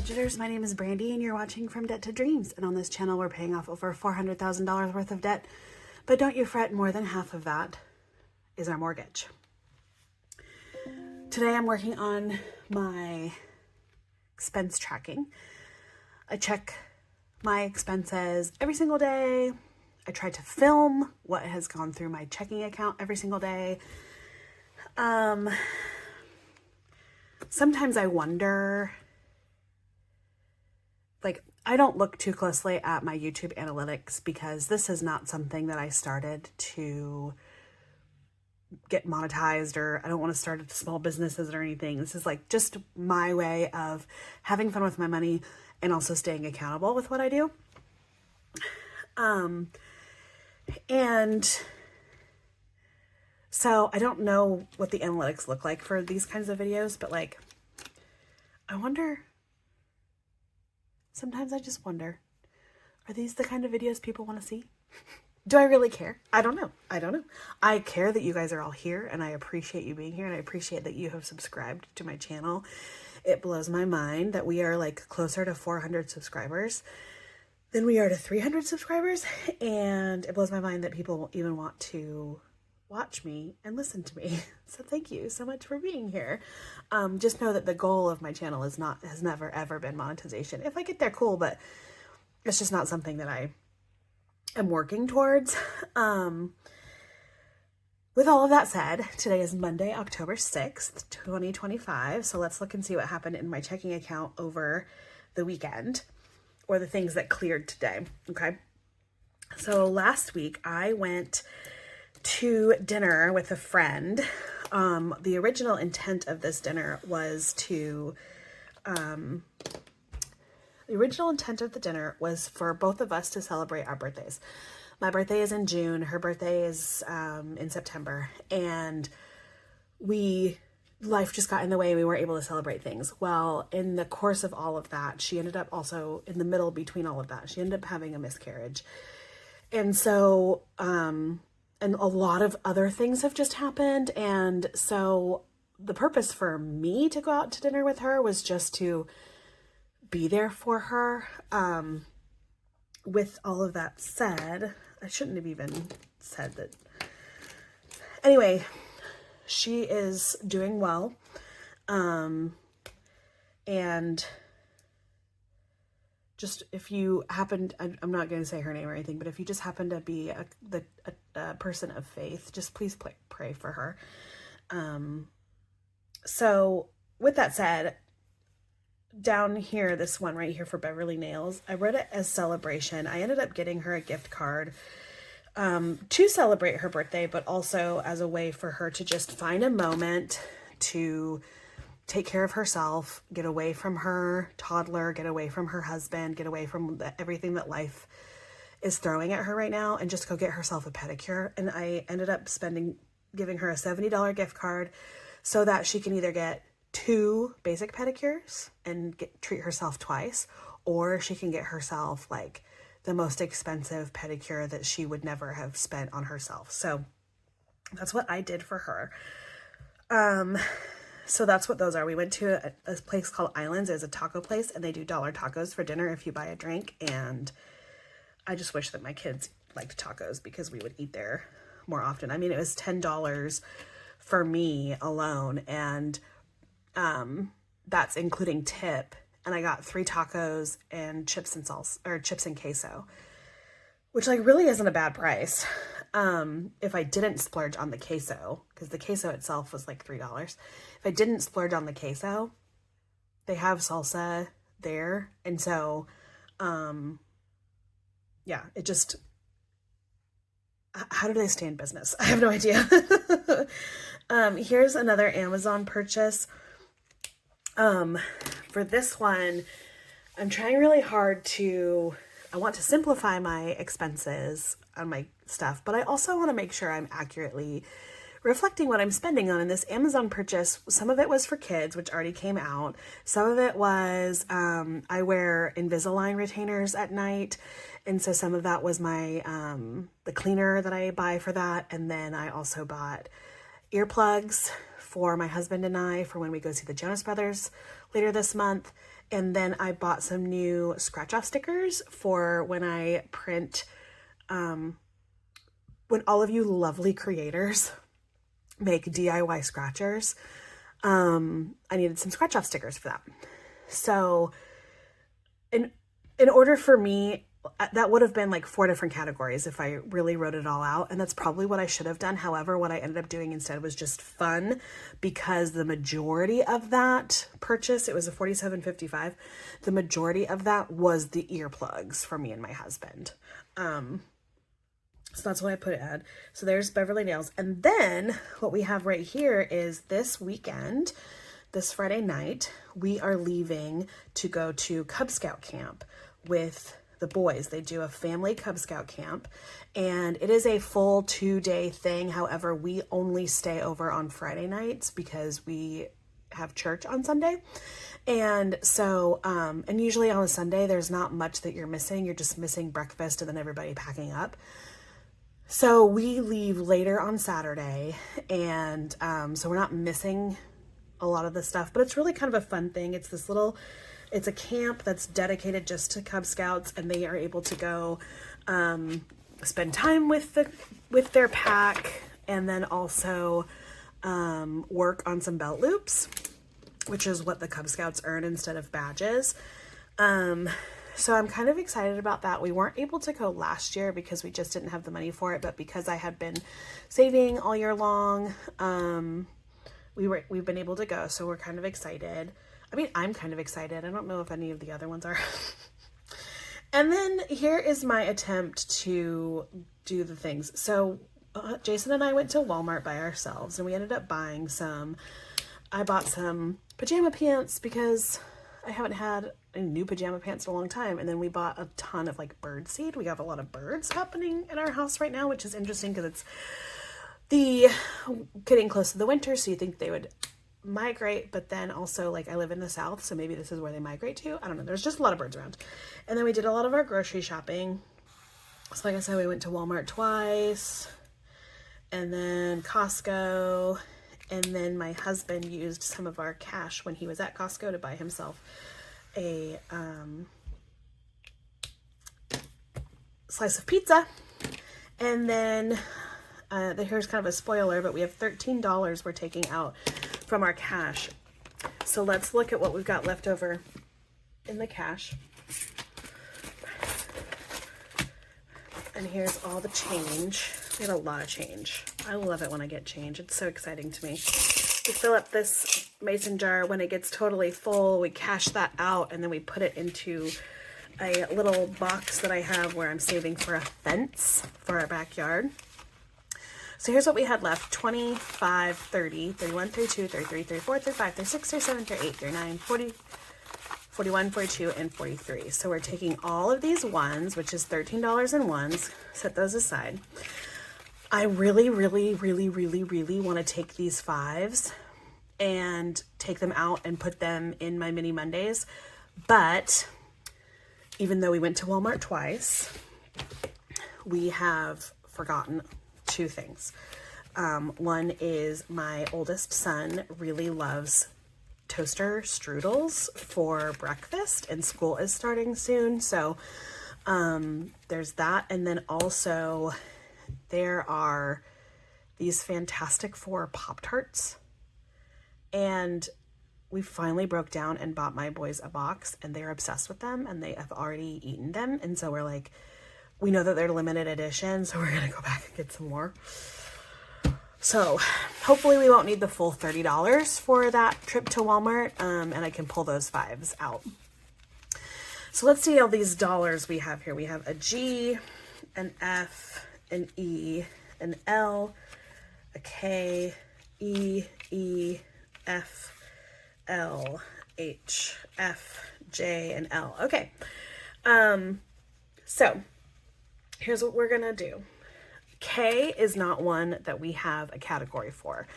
budgeters, my name is Brandy and you're watching From Debt to Dreams, and on this channel we're paying off over $400,000 worth of debt, but don't you fret, more than half of that is our mortgage. Today I'm working on my expense tracking. I check my expenses every single day. I try to film what has gone through my checking account every single day. Sometimes I wonder, I don't look too closely at my YouTube analytics because this is not something that I started to get monetized, or I don't want to start small businesses or anything. This is just my way of having fun with my money and also staying accountable with what I do. And so I don't know what the analytics look like for these kinds of videos, but I wonder, sometimes I just wonder, are these the kind of videos people want to see? Do I really care? I don't know. I care that you guys are all here, and I appreciate you being here, and I appreciate that you have subscribed to my channel. It blows my mind that we are closer to 400 subscribers than we are to 300 subscribers. And it blows my mind that people even want to watch me and listen to me. So thank you so much for being here. Just know that the goal of my channel has never ever been monetization. If I get there, cool, but it's just not something that I am working towards. With all of that said, today is Monday, October 6th, 2025. So let's look and see what happened in my checking account over the weekend, or the things that cleared today. Okay. So last week I went to dinner with a friend. The original intent of this dinner was for both of us to celebrate our birthdays. My birthday is in June. Her birthday is in September. And life just got in the way. We weren't able to celebrate things. Well, in the course of all of that, she ended up also in the middle between all of that, she ended up having a miscarriage. And so, and a lot of other things have just happened. And so the purpose for me to go out to dinner with her was just to be there for her. With all of that said, I shouldn't have even said that. Anyway, she is doing well. And just if you happened, I'm not going to say her name or anything, but if you just happen to be a person of faith, just please pray for her. So with that said, down here, this one right here for Beverly Nails, I wrote it as celebration. I ended up getting her a gift card to celebrate her birthday, but also as a way for her to just find a moment to take care of herself, get away from her toddler, get away from her husband, get away from everything that life is throwing at her right now, and just go get herself a pedicure. And I ended up giving her a $70 gift card so that she can either get 2 basic pedicures and treat herself twice, or she can get herself the most expensive pedicure that she would never have spent on herself. So that's what I did for her. So that's what those are. We went to a place called Islands. It's a taco place, and they do $1 tacos for dinner if you buy a drink. And I just wish that my kids liked tacos because we would eat there more often. I mean, it was $10 for me alone, and that's including tip. And I got 3 tacos and chips and salsa, or chips and queso, which really isn't a bad price. If I didn't splurge on the queso, because the queso itself was $3. If I didn't splurge on the queso, they have salsa there. And so, yeah, it just, how do they stay in business? I have no idea. Here's another Amazon purchase. For this one, I'm trying really hard I want to simplify my expenses on my stuff, but I also want to make sure I'm accurately reflecting what I'm spending on. In this Amazon purchase, some of it was for kids, which already came out. Some of it was, I wear Invisalign retainers at night. And so some of that was my, the cleaner that I buy for that. And then I also bought earplugs for my husband and I for when we go see the Jonas Brothers later this month. And then I bought some new scratch off stickers for when I print, when all of you lovely creators make DIY scratchers. I needed some scratch off stickers for that. So in order for me, that would have been like 4 different categories if I really wrote it all out. And that's probably what I should have done. However, what I ended up doing instead was just fun, because the majority of that purchase, it was a $47.55. The majority of that was the earplugs for me and my husband. So that's what I put it at. So there's Beverly Nails. And then what we have right here is this weekend, this Friday night, we are leaving to go to Cub Scout camp with the boys. They do a family Cub Scout camp, and it is a full 2-day thing. However, we only stay over on Friday nights because we have church on Sunday. And so, and usually on a Sunday, there's not much that you're missing. You're just missing breakfast and then everybody packing up. So we leave later on Saturday, and so we're not missing a lot of the stuff, but it's really kind of a fun thing. It's this little, it's a camp that's dedicated just to Cub Scouts, and they are able to go spend time with their pack, and then also work on some belt loops, which is what the Cub Scouts earn instead of badges. So I'm kind of excited about that. We weren't able to go last year because we just didn't have the money for it, but because I had been saving all year long, we've been able to go, so we're kind of excited. I mean, I'm kind of excited. I don't know if any of the other ones are. And then here is my attempt to do the things. So Jason and I went to Walmart by ourselves, and we ended up buying I bought some pajama pants because I haven't had any new pajama pants in a long time. And then we bought a ton of like bird seed. We have a lot of birds happening in our house right now, which is interesting because it's getting close to the winter. So you think they would migrate, but then also like I live in the South, so maybe this is where they migrate to. I don't know. There's just a lot of birds around. And then we did a lot of our grocery shopping. So like I said, we went to Walmart twice, and then Costco. And then my husband used some of our cash when he was at Costco to buy himself a slice of pizza. And then here's kind of a spoiler, but we have $13 we're taking out from our cash. So let's look at what we've got left over in the cash. And here's all the change. We had a lot of change. I love it when I get change. It's so exciting to me. We fill up this mason jar. When it gets totally full, we cash that out, and then we put it into a little box that I have where I'm saving for a fence for our backyard. So here's what we had left: 25, 30, 31, 32, 33, 34, 35, 36, 37, 38, 39, 40, 41, 42, and 43. So we're taking all of these ones, which is $13 in ones, set those aside. I really, really, really, really, really want to take these 5s and take them out and put them in my mini Mondays. But even though we went to Walmart twice, we have forgotten 2 things. One is my oldest son really loves toaster strudels for breakfast, and school is starting soon. So there's that. And then also there are these Fantastic Four Pop-Tarts, and we finally broke down and bought my boys a box, and they're obsessed with them, and they have already eaten them. And so we're like, we know that they're limited edition, so we're gonna go back and get some more. So hopefully we won't need the full $30 for that trip to Walmart, and I can pull those 5s out. So let's see all these dollars we have here. We have a G, an F, an E, an L, a K, E, E, F, L, H, F, J, and L. Okay. So here's what we're gonna do. K is not one that we have a category for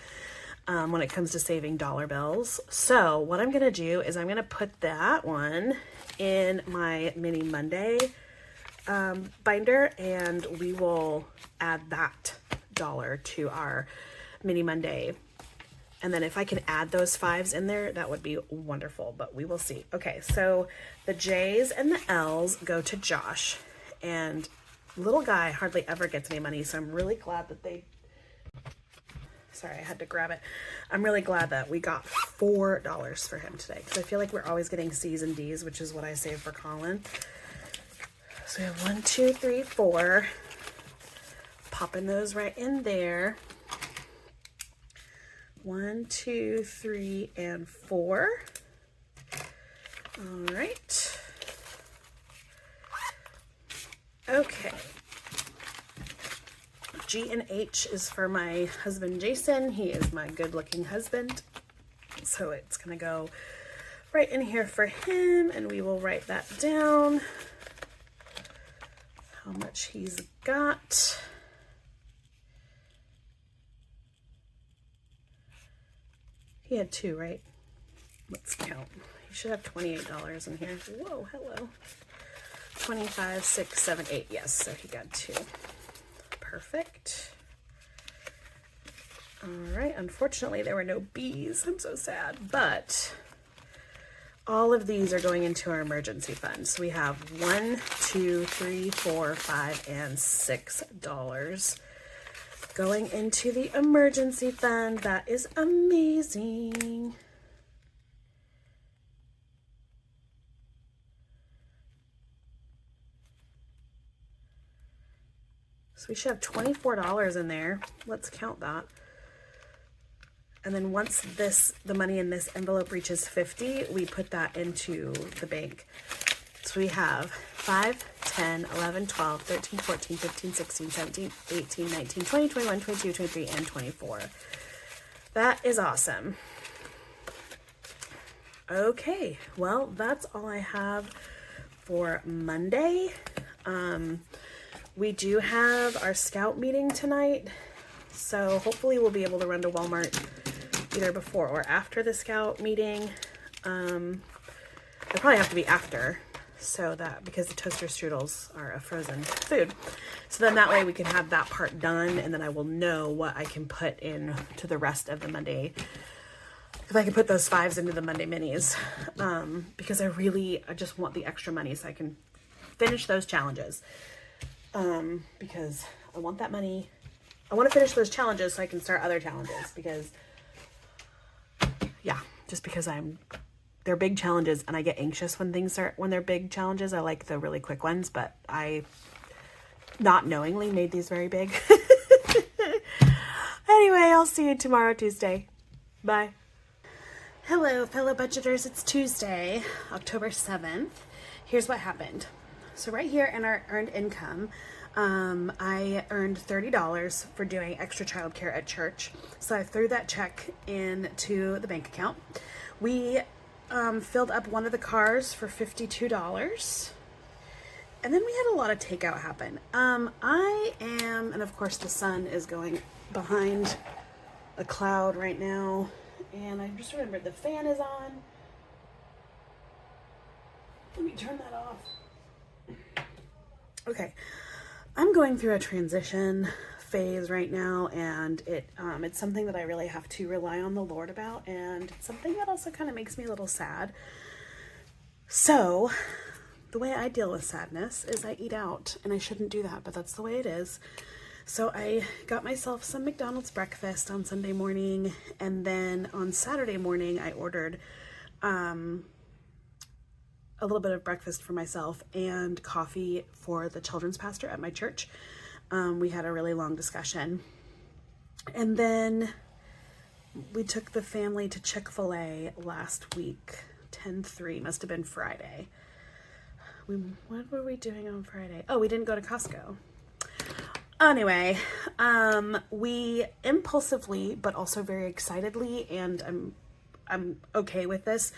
when it comes to saving dollar bills. So what I'm gonna do is I'm gonna put that one in my mini Monday binder, and we will add that dollar to our mini Monday And then if I can add those 5s in there, that would be wonderful, but we will see. Okay, so the J's and the L's go to Josh, and little guy hardly ever gets any money, so I'm really glad that sorry, I had to grab it. I'm really glad that we got $4 for him today, because I feel like we're always getting C's and D's, which is what I save for Colin. So we have 1, 2, 3, 4. Popping those right in there. 1, 2, 3, and 4. All right. Okay. G and H is for my husband, Jason. He is my good-looking husband. So it's going to go right in here for him, and we will write that down. How much he's got. He had 2, right? Let's count. He should have $28 in here. Whoa, hello. 25, 6, 7, 8. Yes, so he got 2. Perfect. All right. Unfortunately, there were no B's. I'm so sad. But all of these are going into our emergency fund. So we have 1, 2, 3, 4, 5, and $6 going into the emergency fund. That is amazing. So we should have $24 in there. Let's count that. And then once the money in this envelope reaches 50, we put that into the bank. So we have 5, 10, 11, 12, 13, 14, 15, 16, 17, 18, 19, 20, 21, 22, 23, and 24. That is awesome. Okay, well, that's all I have for Monday. We do have our scout meeting tonight, so hopefully we'll be able to run to Walmart either before or after the scout meeting. It'll probably have to be after, so that because the toaster strudels are a frozen food. So then that way we can have that part done, and then I will know what I can put in to the rest of the Monday. If I can put those 5s into the Monday minis, because I just want the extra money so I can finish those challenges. Because I want that money. I want to finish those challenges so I can start other challenges, because just because they're big challenges and I get anxious when they're big challenges. I like the really quick ones, but I not knowingly made these very big. Anyway, I'll see you tomorrow, Tuesday. Bye. Hello, fellow budgeters. It's Tuesday, October 7th. Here's what happened. So right here in our earned income, I earned $30 for doing extra childcare at church. So I threw that check into the bank account. We filled up one of the cars for $52. And then we had a lot of takeout happen. And of course the sun is going behind a cloud right now. And I just remembered the fan is on. Let me turn that off. Okay, I'm going through a transition phase right now, and it's something that I really have to rely on the Lord about, and it's something that also kind of makes me a little sad. So the way I deal with sadness is I eat out, and I shouldn't do that, but that's the way it is. So I got myself some McDonald's breakfast on Sunday morning, and then on Saturday morning I ordered a little bit of breakfast for myself and coffee for the children's pastor at my church. We had a really long discussion. And then we took the family to Chick-fil-A last week, 10/3, must have been Friday. What were we doing on Friday? Oh, we didn't go to Costco. Anyway, we impulsively, but also very excitedly, and I'm okay with this,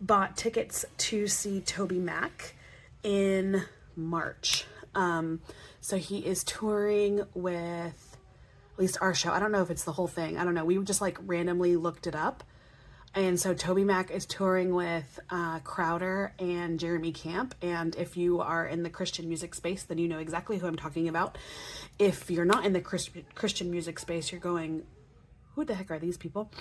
bought tickets to see Toby Mac in March. So he is touring with, at least our show. I don't know if it's the whole thing. I don't know. We just like randomly looked it up. And so Toby Mac is touring with Crowder and Jeremy Camp. And if you are in the Christian music space, then you know exactly who I'm talking about. If you're not in the Christian music space, you're going, who the heck are these people?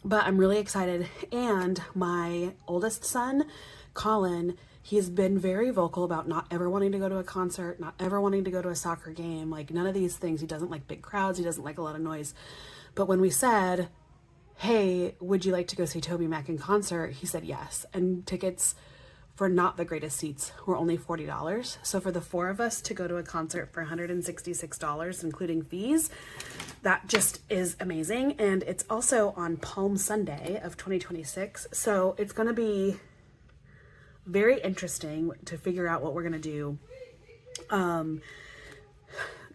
But I'm really excited. And my oldest son, Colin, he's been very vocal about not ever wanting to go to a concert, not ever wanting to go to a soccer game, like none of these things. He doesn't like big crowds. He doesn't like a lot of noise. But when we said, hey, would you like to go see Toby Mac in concert? He said yes. And tickets for not the greatest seats were only $40. So for the four of us to go to a concert for $166, including fees, that just is amazing. And it's also on Palm Sunday of 2026. So it's going to be very interesting to figure out what we're going to do.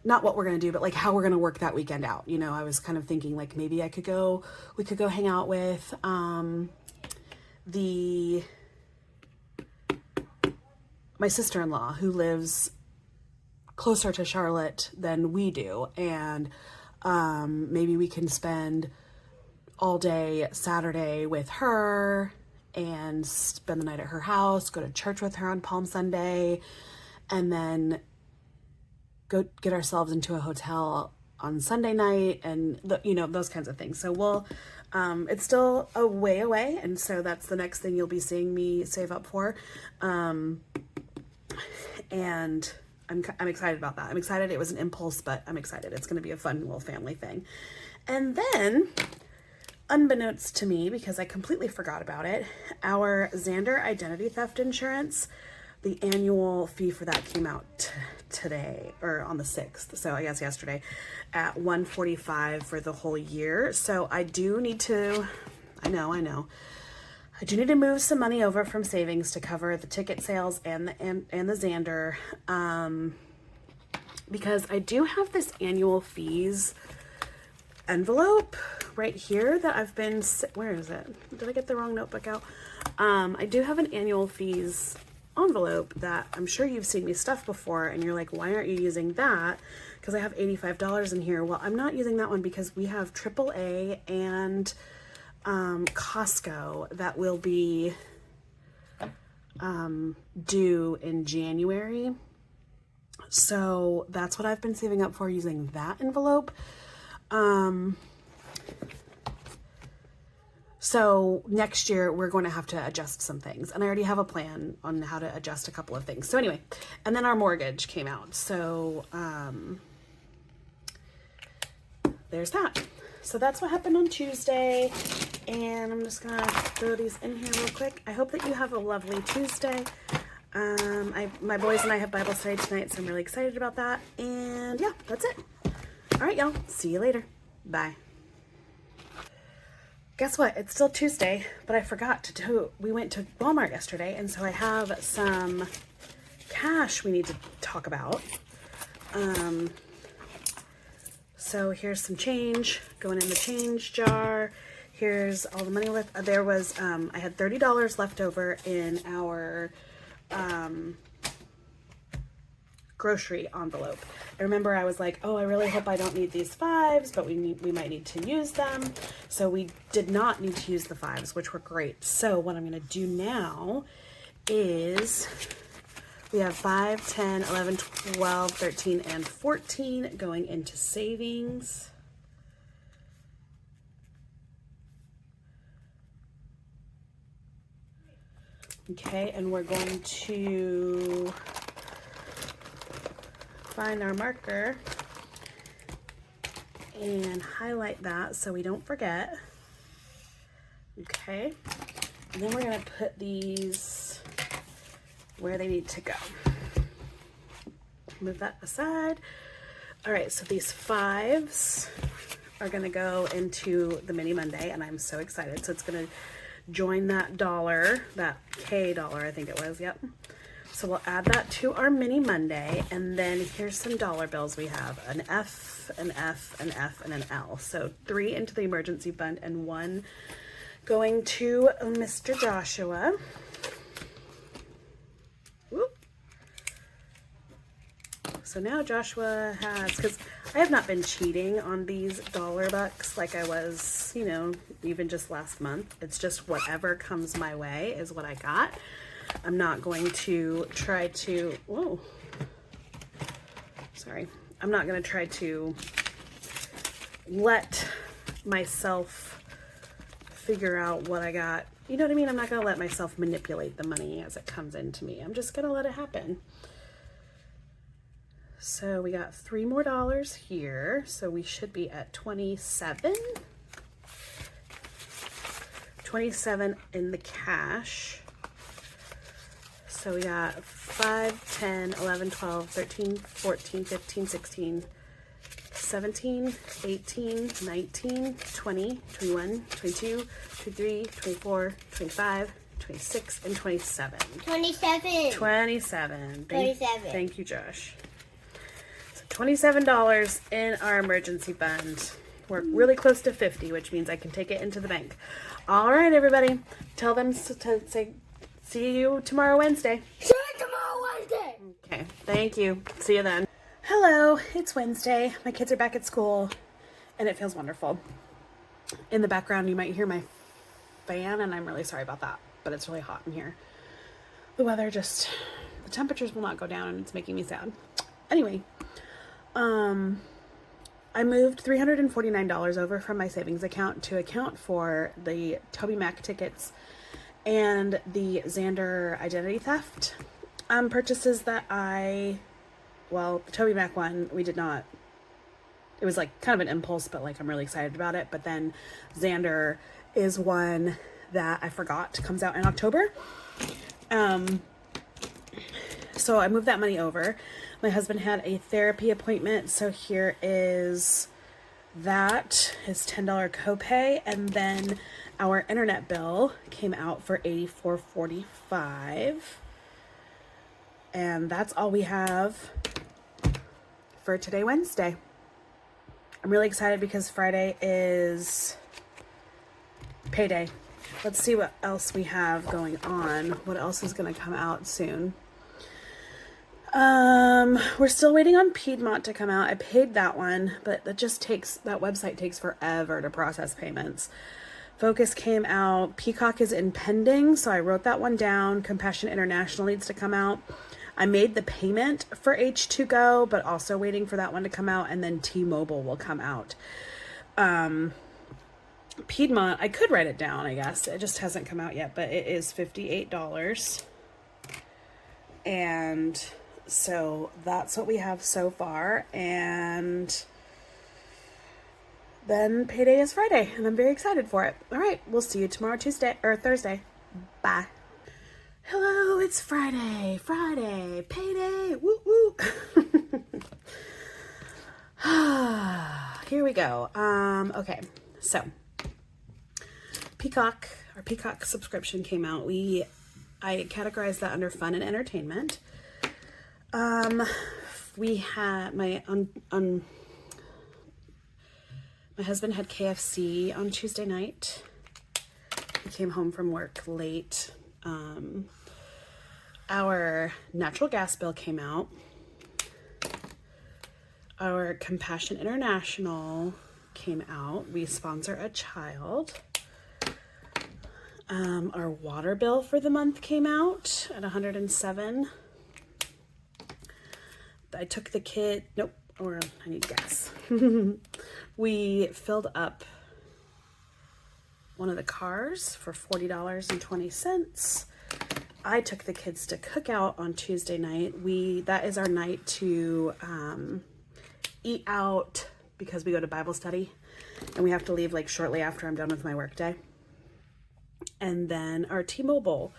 Not what we're going to do, but like how we're going to work that weekend out. You know, I was kind of thinking like maybe we could go hang out with, my sister-in-law who lives closer to Charlotte than we do. And, maybe we can spend all day Saturday with her and spend the night at her house, go to church with her on Palm Sunday, and then go get ourselves into a hotel on Sunday night and those kinds of things. So we'll, it's still a way away. And so that's the next thing you'll be seeing me save up for. And I'm excited about that. I'm excited. It was an impulse, but I'm excited. It's going to be a fun little family thing. And then, unbeknownst to me, because I completely forgot about it, our Xander identity theft insurance, the annual fee for that came out today, or on the 6th. So I guess yesterday at $145 for the whole year. So I do need to, I know. I do need to move some money over from savings to cover the ticket sales and the Xander, because I do have this annual fees envelope right here that I've been, where is it? Did I get the wrong notebook out? I do have an annual fees envelope that I'm sure you've seen me stuff before, and you're like, why aren't you using that? Because I have $85 in here. Well, I'm not using that one because we have AAA and Costco that will be due in January. So that's what I've been saving up for, using that envelope. So next year we're going to have to adjust some things, and I already have a plan on how to adjust a couple of things. So anyway, and then our mortgage came out. So there's that. So that's what happened on Tuesday, and I'm just gonna throw these in here real quick. I hope that you have a lovely Tuesday. My boys and I have Bible study tonight, so I'm really excited about that. And yeah, that's it. All right, y'all. See you later. Bye. Guess what? It's still Tuesday, but I forgot to do, we went to Walmart yesterday, and so I have some cash we need to talk about. So here's some change going in the change jar. Here's all the money left. There was, I had $30 left over in our grocery envelope. I remember I was like, oh, I really hope I don't need these fives, but we might need to use them. So we did not need to use the fives, which were great. So what I'm going to do now is we have 5, 10, 11, 12, 13, and 14 going into savings. Okay, and we're going to find our marker and highlight that so we don't forget. Okay, and then we're going to put these where they need to go. Move that aside. All right, so these fives are going to go into the mini Monday, and I'm so excited. So it's going to join that dollar, that K dollar, I think it was. Yep. So we'll add that to our mini Monday, and then here's some dollar bills we have: an F, an F, an F, and an L. So 3 into the emergency fund and 1 going to Mr. Joshua. Whoop. So now Joshua has, because I have not been cheating on these dollar bucks like I was, you know, even just last month. It's just whatever comes my way is what I got. I'm not going to try to, whoa, sorry. I'm not going to try to let myself figure out what I got. You know what I mean? I'm not going to let myself manipulate the money as it comes into me. I'm just going to let it happen. So we got $3 more here. So we should be at 27. 27 in the cash. So we got 5, 10, 11, 12, 13, 14, 15, 16, 17, 18, 19, 20, 21, 22, 23, 24, 25, 26, and 27. 27. 27. 27. Thank you, Josh. So $27 in our emergency fund. We're really close to 50, which means I can take it into the bank. All right, everybody. Tell them to say, see you tomorrow, Wednesday. See you tomorrow, Wednesday. Okay, thank you. See you then. Hello, it's Wednesday. My kids are back at school, and it feels wonderful. In the background, you might hear my fan, and I'm really sorry about that, but it's really hot in here. The weather just, the temperatures will not go down, and it's making me sad. Anyway, I moved $349 over from my savings account to account for the Toby Mac tickets and the Xander identity theft purchases that well, the Toby Mac one, we did not, it was like kind of an impulse, but like I'm really excited about it. But then Xander is one that I forgot comes out in October. So I moved that money over. My husband had a therapy appointment, so here is that, his $10 copay, and then our internet bill came out for $84.45. And that's all we have for today, Wednesday. I'm really excited because Friday is payday. Let's see what else we have going on. What else is going to come out soon? We're still waiting on Piedmont to come out. I paid that one, but that website takes forever to process payments. Focus came out. Peacock is in pending, so I wrote that one down. Compassion International needs to come out. I made the payment for H2Go, but also waiting for that one to come out, and then T-Mobile will come out. Piedmont, I could write it down, I guess. It just hasn't come out yet, but it is $58. And so that's what we have so far. And then payday is Friday, and I'm very excited for it. All right, we'll see you tomorrow, Thursday. Bye. Hello, it's Friday. Friday, payday. Woo woo. Here we go. Okay, so our Peacock subscription came out. I categorized that under fun and entertainment. We had my husband had KFC on Tuesday night. He came home from work late. Our natural gas bill came out. Our Compassion International came out. We sponsor a child. Our water bill for the month came out at $107. I took the kid, I need gas. We filled up one of the cars for $40.20. I took the kids to Cookout on Tuesday night. That is our night to eat out because we go to Bible study and we have to leave like shortly after I'm done with my work day. And then our T-Mobile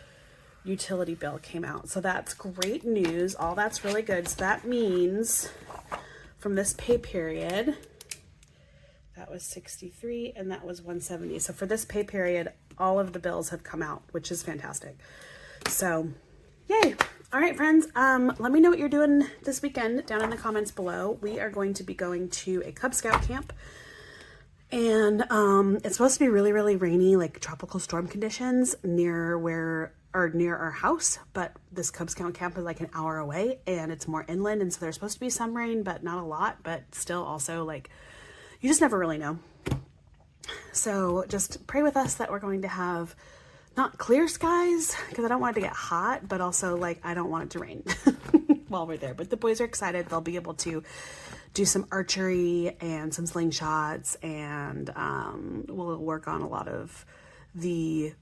utility bill came out. So that's great news. All that's really good. So that means from this pay period, that was 63 and that was 170. So for this pay period, all of the bills have come out, which is fantastic. So yay. All right, friends. Let me know what you're doing this weekend down in the comments below. We are going to be going to a Cub Scout camp. And it's supposed to be really, really rainy, like tropical storm conditions near our house, but this Cub Scout camp is like an hour away and it's more inland, and so there's supposed to be some rain, but not a lot, but still also like you just never really know. So just pray with us that we're going to have not clear skies, because I don't want it to get hot, but also like I don't want it to rain. while we're there. But the boys are excited. They'll be able to do some archery and some slingshots, and we'll work on a lot of the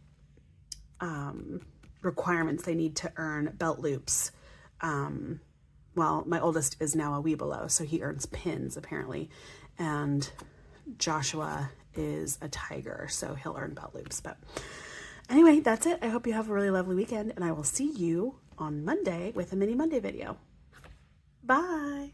requirements they need to earn belt loops. Well, my oldest is now a Weebelo, so he earns pins apparently, and Joshua is a tiger, so he'll earn belt loops. But anyway, that's it. I hope you have a really lovely weekend, and I will see you on Monday with a mini Monday video. Bye.